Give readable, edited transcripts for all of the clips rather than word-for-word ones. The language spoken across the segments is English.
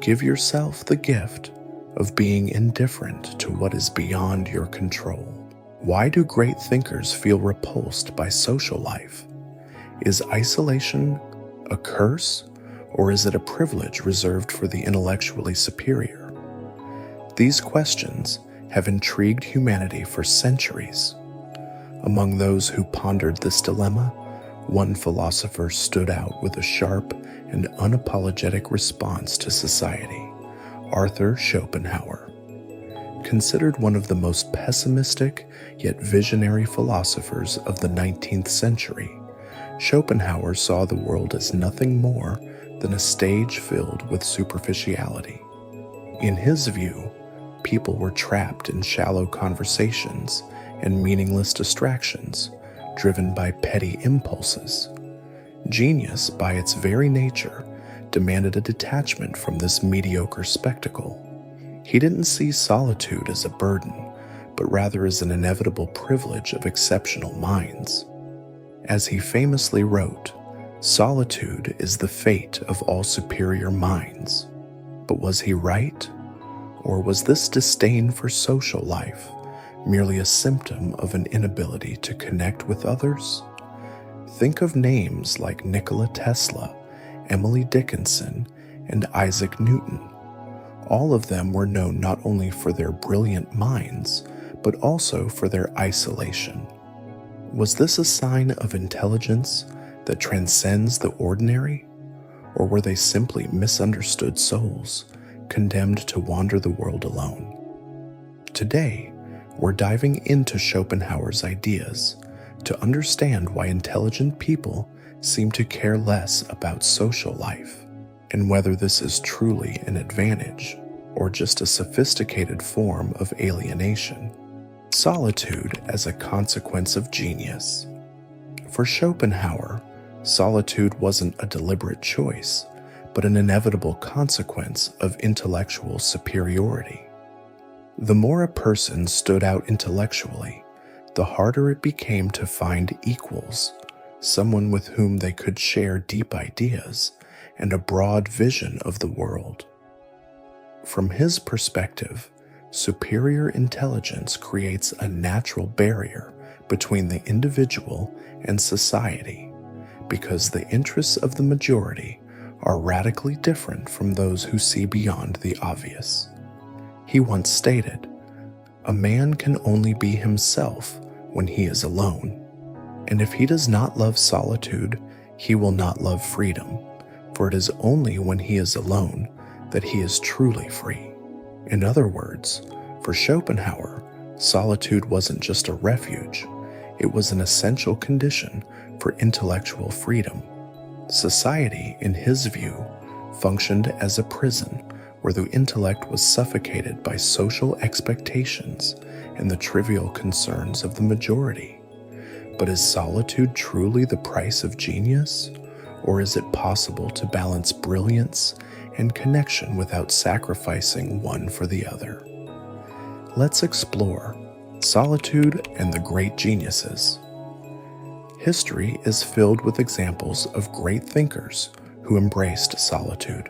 Give yourself the gift of being indifferent to what is beyond your control. Why do great thinkers feel repulsed by social life? Is isolation a curse, or is it a privilege reserved for the intellectually superior? These questions have intrigued humanity for centuries. Among those who pondered this dilemma, one philosopher stood out with a sharp and unapologetic response to society: Arthur Schopenhauer. Considered one of the most pessimistic yet visionary philosophers of the 19th century, Schopenhauer saw the world as nothing more than a stage filled with superficiality. In his view, people were trapped in shallow conversations and meaningless distractions, driven by petty impulses. Genius, by its very nature, demanded a detachment from this mediocre spectacle. He didn't see solitude as a burden, but rather as an inevitable privilege of exceptional minds. As he famously wrote, "Solitude is the fate of all superior minds." But was he right? Or was this disdain for social life merely a symptom of an inability to connect with others? Think of names like Nikola Tesla, Emily Dickinson, and Isaac Newton. All of them were known not only for their brilliant minds, but also for their isolation. Was this a sign of intelligence that transcends the ordinary? Or were they simply misunderstood souls, condemned to wander the world alone? Today, we're diving into Schopenhauer's ideas to understand why intelligent people seem to care less about social life, and whether this is truly an advantage or just a sophisticated form of alienation. Solitude as a consequence of genius. For Schopenhauer, solitude wasn't a deliberate choice, but an inevitable consequence of intellectual superiority. The more a person stood out intellectually, the harder it became to find equals, someone with whom they could share deep ideas and a broad vision of the world. From his perspective, superior intelligence creates a natural barrier between the individual and society, because the interests of the majority are radically different from those who see beyond the obvious. He once stated, "A man can only be himself when he is alone, and if he does not love solitude, he will not love freedom, for it is only when he is alone that he is truly free." In other words, for Schopenhauer, solitude wasn't just a refuge, it was an essential condition for intellectual freedom. Society, in his view, functioned as a prison where the intellect was suffocated by social expectations and the trivial concerns of the majority. But is solitude truly the price of genius? Or is it possible to balance brilliance and connection without sacrificing one for the other? Let's explore solitude and the great geniuses. History is filled with examples of great thinkers who embraced solitude.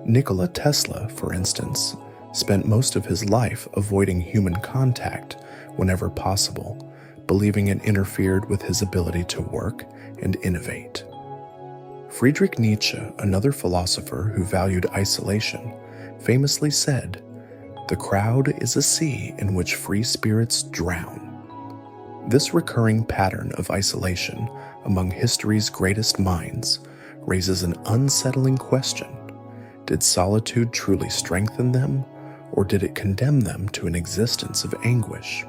Nikola Tesla, for instance, spent most of his life avoiding human contact whenever possible, believing it interfered with his ability to work and innovate. Friedrich Nietzsche, another philosopher who valued isolation, famously said, "The crowd is a sea in which free spirits drown." This recurring pattern of isolation among history's greatest minds raises an unsettling question. Did solitude truly strengthen them, or did it condemn them to an existence of anguish?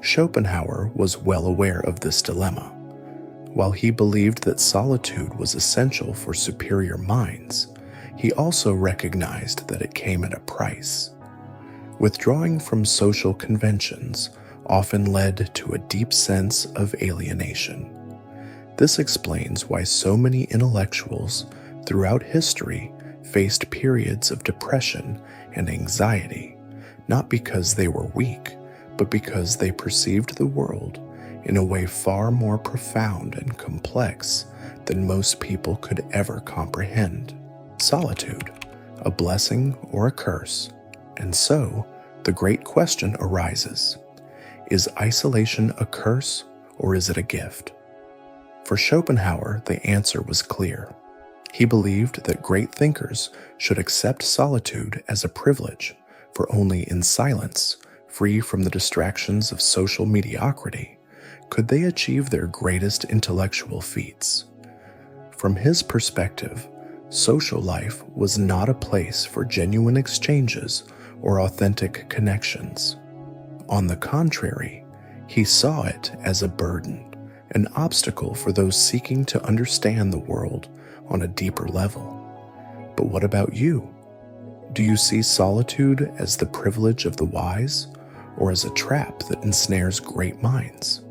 Schopenhauer was well aware of this dilemma. While he believed that solitude was essential for superior minds, he also recognized that it came at a price. Withdrawing from social conventions often led to a deep sense of alienation. This explains why so many intellectuals throughout history faced periods of depression and anxiety, not because they were weak, but because they perceived the world in a way far more profound and complex than most people could ever comprehend. Solitude, a blessing or a curse? And so, the great question arises: is isolation a curse or is it a gift? For Schopenhauer, the answer was clear. He believed that great thinkers should accept solitude as a privilege, for only in silence, free from the distractions of social mediocrity, could they achieve their greatest intellectual feats. From his perspective, social life was not a place for genuine exchanges or authentic connections. On the contrary, he saw it as a burden, an obstacle for those seeking to understand the world on a deeper level. But what about you? Do you see solitude as the privilege of the wise, or as a trap that ensnares great minds?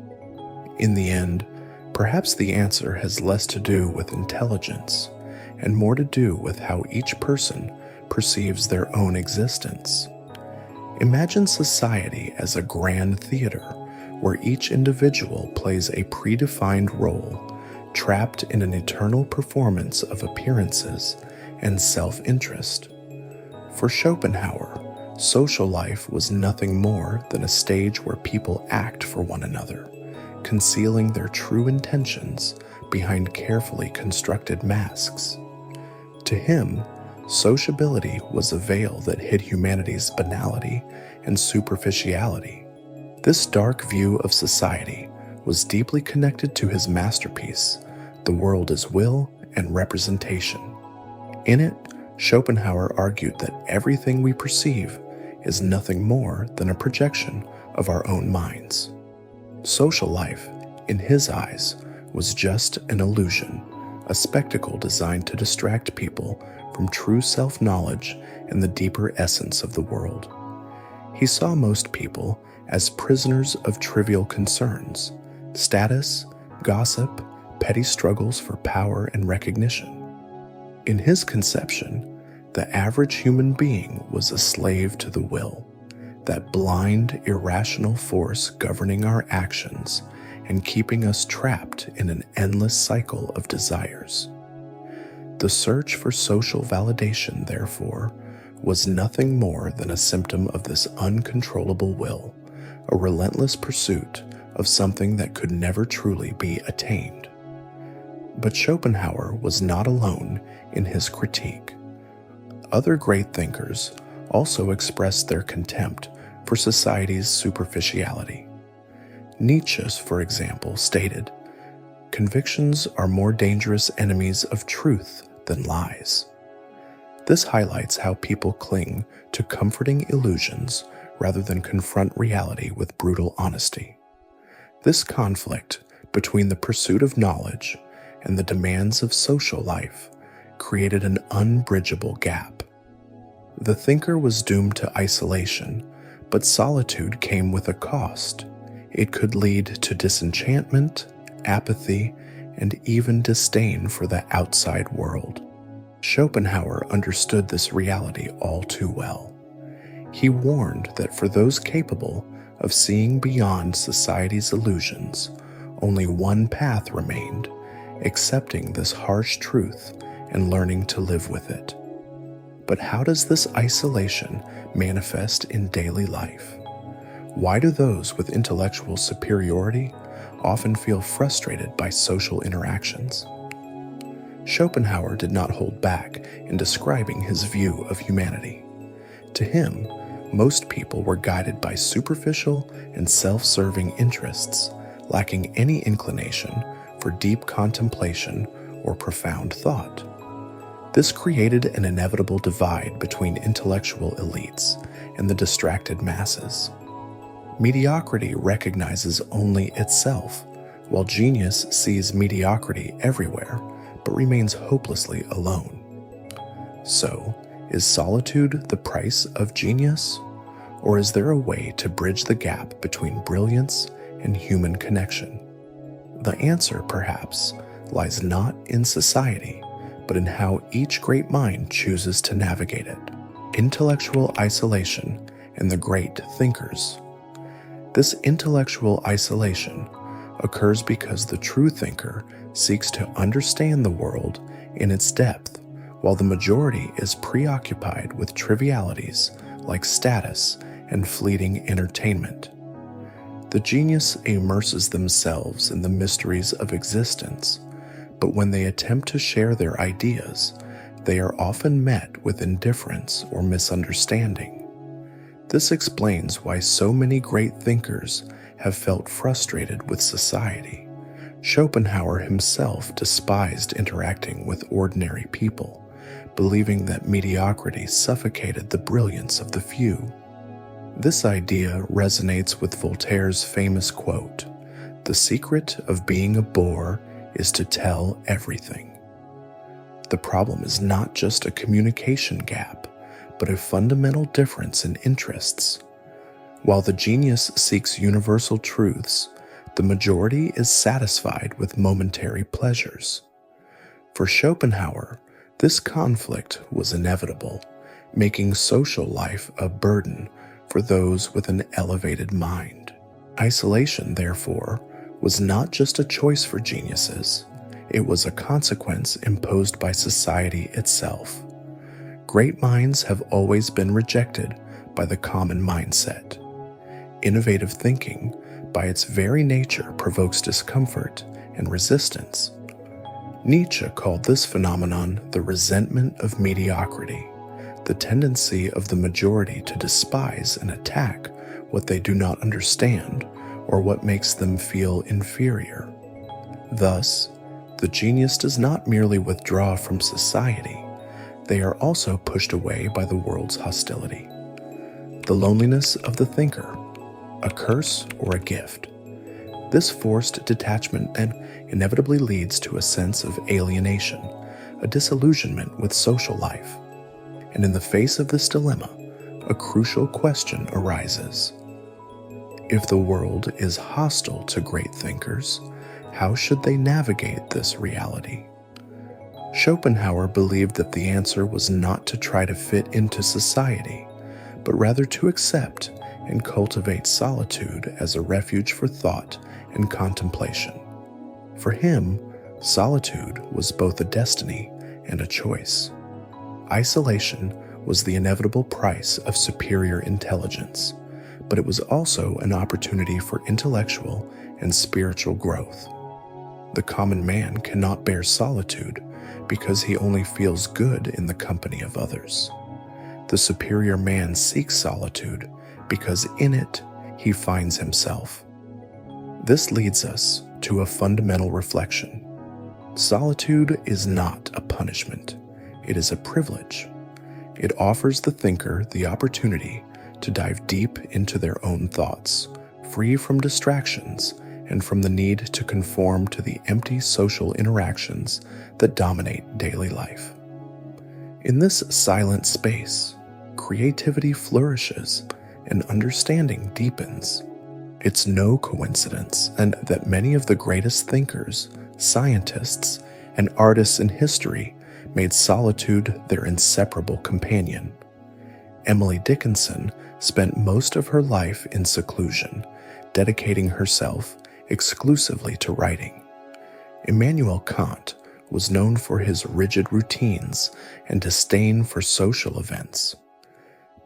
In the end, perhaps the answer has less to do with intelligence and more to do with how each person perceives their own existence. Imagine society as a grand theater where each individual plays a predefined role, trapped in an eternal performance of appearances and self-interest. For Schopenhauer, social life was nothing more than a stage where people act for one another, concealing their true intentions behind carefully constructed masks. To him, sociability was a veil that hid humanity's banality and superficiality. This dark view of society was deeply connected to his masterpiece, The World as Will and Representation. In it, Schopenhauer argued that everything we perceive is nothing more than a projection of our own minds. Social life, in his eyes, was just an illusion, a spectacle designed to distract people from true self-knowledge and the deeper essence of the world. He saw most people as prisoners of trivial concerns, status, gossip, petty struggles for power and recognition. In his conception, the average human being was a slave to the will, that blind, irrational force governing our actions and keeping us trapped in an endless cycle of desires. The search for social validation, therefore, was nothing more than a symptom of this uncontrollable will, a relentless pursuit of something that could never truly be attained. But Schopenhauer was not alone in his critique. Other great thinkers also expressed their contempt for society's superficiality. Nietzsche, for example, stated, "Convictions are more dangerous enemies of truth than lies." This highlights how people cling to comforting illusions rather than confront reality with brutal honesty. This conflict between the pursuit of knowledge and the demands of social life created an unbridgeable gap. The thinker was doomed to isolation, but solitude came with a cost. It could lead to disenchantment, apathy, and even disdain for the outside world. Schopenhauer understood this reality all too well. He warned that for those capable of seeing beyond society's illusions, only one path remained: accepting this harsh truth and learning to live with it. But how does this isolation manifest in daily life? Why do those with intellectual superiority often feel frustrated by social interactions? Schopenhauer did not hold back in describing his view of humanity. To him, most people were guided by superficial and self-serving interests, lacking any inclination for deep contemplation or profound thought. This created an inevitable divide between intellectual elites and the distracted masses. Mediocrity recognizes only itself, while genius sees mediocrity everywhere but remains hopelessly alone. So, is solitude the price of genius? Or is there a way to bridge the gap between brilliance and human connection? The answer, perhaps, lies not in society, but in how each great mind chooses to navigate it. Intellectual isolation and the great thinkers. This intellectual isolation occurs because the true thinker seeks to understand the world in its depth, while the majority is preoccupied with trivialities like status and fleeting entertainment. The genius immerses themselves in the mysteries of existence, but when they attempt to share their ideas, they are often met with indifference or misunderstanding. This explains why so many great thinkers have felt frustrated with society. Schopenhauer himself despised interacting with ordinary people, believing that mediocrity suffocated the brilliance of the few. This idea resonates with Voltaire's famous quote, "The secret of being a bore is to tell everything." The problem is not just a communication gap, but a fundamental difference in interests. While the genius seeks universal truths, the majority is satisfied with momentary pleasures. For Schopenhauer, this conflict was inevitable, making social life a burden for those with an elevated mind. Isolation, therefore, was not just a choice for geniuses, it was a consequence imposed by society itself. Great minds have always been rejected by the common mindset. Innovative thinking, by its very nature, provokes discomfort and resistance. Nietzsche called this phenomenon the resentment of mediocrity, the tendency of the majority to despise and attack what they do not understand or what makes them feel inferior. Thus, the genius does not merely withdraw from society, they are also pushed away by the world's hostility. The loneliness of the thinker, a curse or a gift. This forced detachment inevitably leads to a sense of alienation, a disillusionment with social life. And in the face of this dilemma, a crucial question arises. If the world is hostile to great thinkers, how should they navigate this reality? Schopenhauer believed that the answer was not to try to fit into society, but rather to accept and cultivate solitude as a refuge for thought and contemplation. For him, solitude was both a destiny and a choice. Isolation was the inevitable price of superior intelligence, but it was also an opportunity for intellectual and spiritual growth. The common man cannot bear solitude because he only feels good in the company of others. The superior man seeks solitude because in it he finds himself. This leads us to a fundamental reflection. Solitude is not a punishment, it is a privilege. It offers the thinker the opportunity to dive deep into their own thoughts, free from distractions and from the need to conform to the empty social interactions that dominate daily life. In this silent space, creativity flourishes and understanding deepens. It's no coincidence that many of the greatest thinkers, scientists, and artists in history made solitude their inseparable companion. Emily Dickinson spent most of her life in seclusion, dedicating herself exclusively to writing. Immanuel Kant was known for his rigid routines and disdain for social events.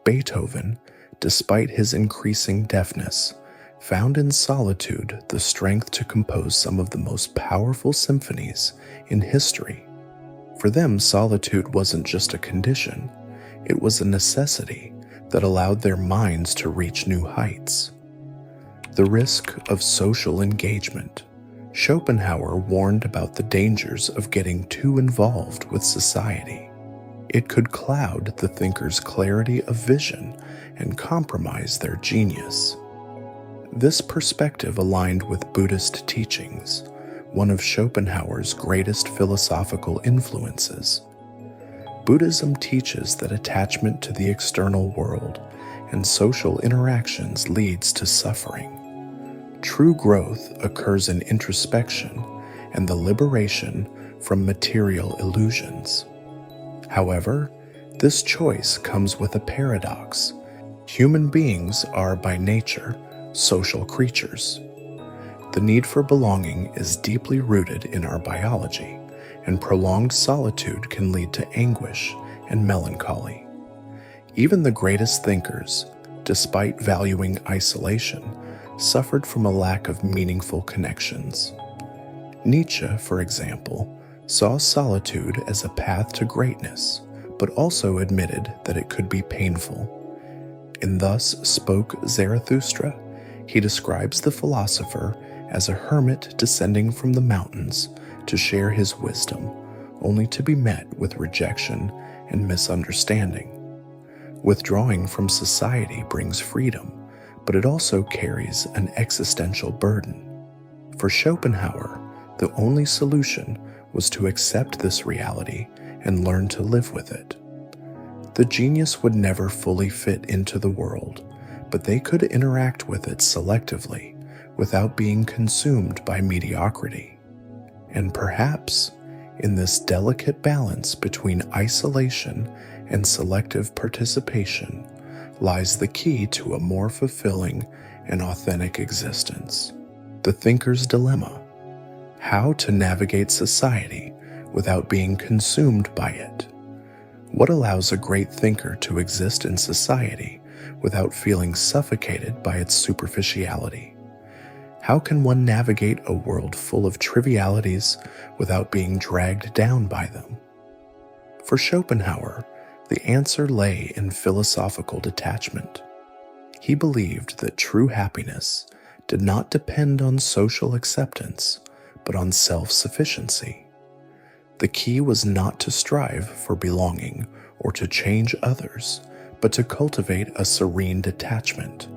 Beethoven, despite his increasing deafness, found in solitude the strength to compose some of the most powerful symphonies in history. For them, solitude wasn't just a condition, it was a necessity that allowed their minds to reach new heights. The risk of social engagement. Schopenhauer warned about the dangers of getting too involved with society. It could cloud the thinker's clarity of vision and compromise their genius. This perspective aligned with Buddhist teachings, one of Schopenhauer's greatest philosophical influences. Buddhism teaches that attachment to the external world and social interactions leads to suffering. True growth occurs in introspection and the liberation from material illusions. However, this choice comes with a paradox. Human beings are by nature social creatures. The need for belonging is deeply rooted in our biology, and prolonged solitude can lead to anguish and melancholy. Even the greatest thinkers, despite valuing isolation, suffered from a lack of meaningful connections. Nietzsche, for example, saw solitude as a path to greatness, but also admitted that it could be painful. In Thus Spoke Zarathustra, he describes the philosopher as a hermit descending from the mountains to share his wisdom, only to be met with rejection and misunderstanding. Withdrawing from society brings freedom, but it also carries an existential burden. For Schopenhauer, the only solution was to accept this reality and learn to live with it. The genius would never fully fit into the world, but they could interact with it selectively without being consumed by mediocrity. And perhaps, in this delicate balance between isolation and selective participation, lies the key to a more fulfilling and authentic existence. The thinker's dilemma: how to navigate society without being consumed by it. What allows a great thinker to exist in society without feeling suffocated by its superficiality? How can one navigate a world full of trivialities without being dragged down by them? For Schopenhauer, the answer lay in philosophical detachment. He believed that true happiness did not depend on social acceptance, but on self-sufficiency. The key was not to strive for belonging or to change others, but to cultivate a serene detachment,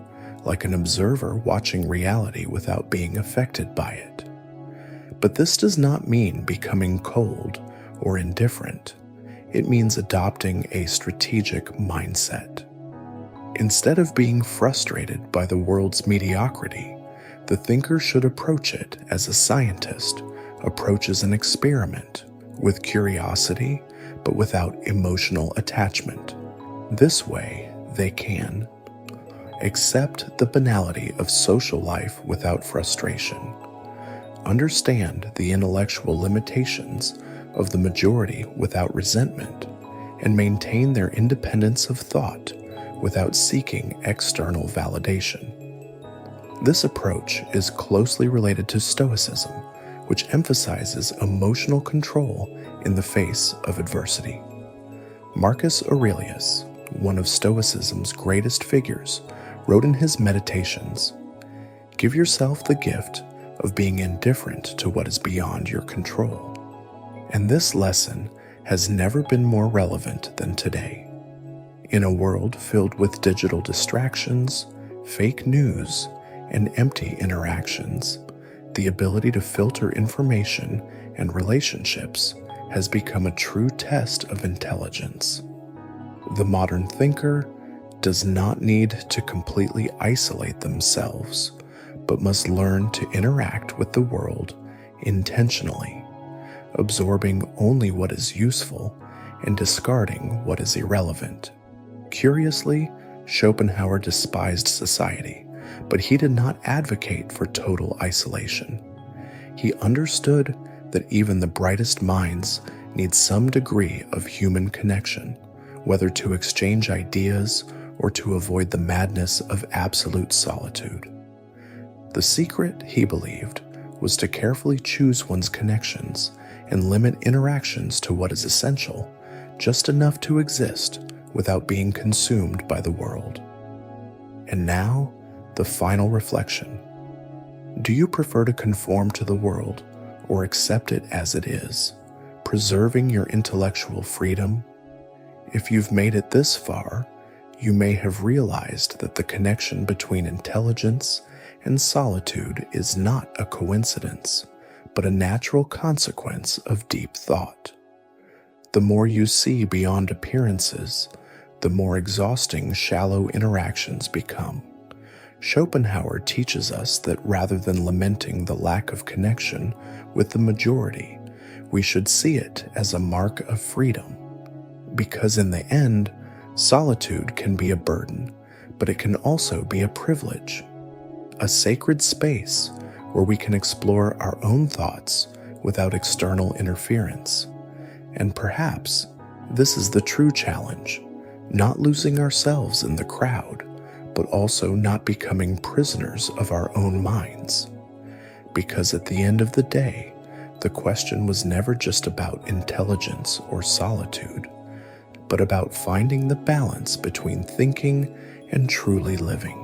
like an observer watching reality without being affected by it. But this does not mean becoming cold or indifferent. It means adopting a strategic mindset. Instead of being frustrated by the world's mediocrity, the thinker should approach it as a scientist approaches an experiment, with curiosity, but without emotional attachment. This way, they can accept the banality of social life without frustration, understand the intellectual limitations of the majority without resentment, and maintain their independence of thought without seeking external validation. This approach is closely related to Stoicism, which emphasizes emotional control in the face of adversity. Marcus Aurelius, one of Stoicism's greatest figures, wrote in his Meditations, "Give yourself the gift of being indifferent to what is beyond your control." And this lesson has never been more relevant than today. In a world filled with digital distractions, fake news, and empty interactions, the ability to filter information and relationships has become a true test of intelligence. The modern thinker does not need to completely isolate themselves, but must learn to interact with the world intentionally, absorbing only what is useful and discarding what is irrelevant. Curiously, Schopenhauer despised society, but he did not advocate for total isolation. He understood that even the brightest minds need some degree of human connection, whether to exchange ideas or to avoid the madness of absolute solitude. The secret, he believed, was to carefully choose one's connections and limit interactions to what is essential, just enough to exist without being consumed by the world. And now, the final reflection. Do you prefer to conform to the world or accept it as it is, preserving your intellectual freedom? If you've made it this far, you may have realized that the connection between intelligence and solitude is not a coincidence, but a natural consequence of deep thought. The more you see beyond appearances, the more exhausting shallow interactions become. Schopenhauer teaches us that rather than lamenting the lack of connection with the majority, we should see it as a mark of freedom. Because in the end, solitude can be a burden, but it can also be a privilege, a sacred space where we can explore our own thoughts without external interference. And perhaps this is the true challenge, not losing ourselves in the crowd, but also not becoming prisoners of our own minds. Because at the end of the day, the question was never just about intelligence or solitude, but about finding the balance between thinking and truly living.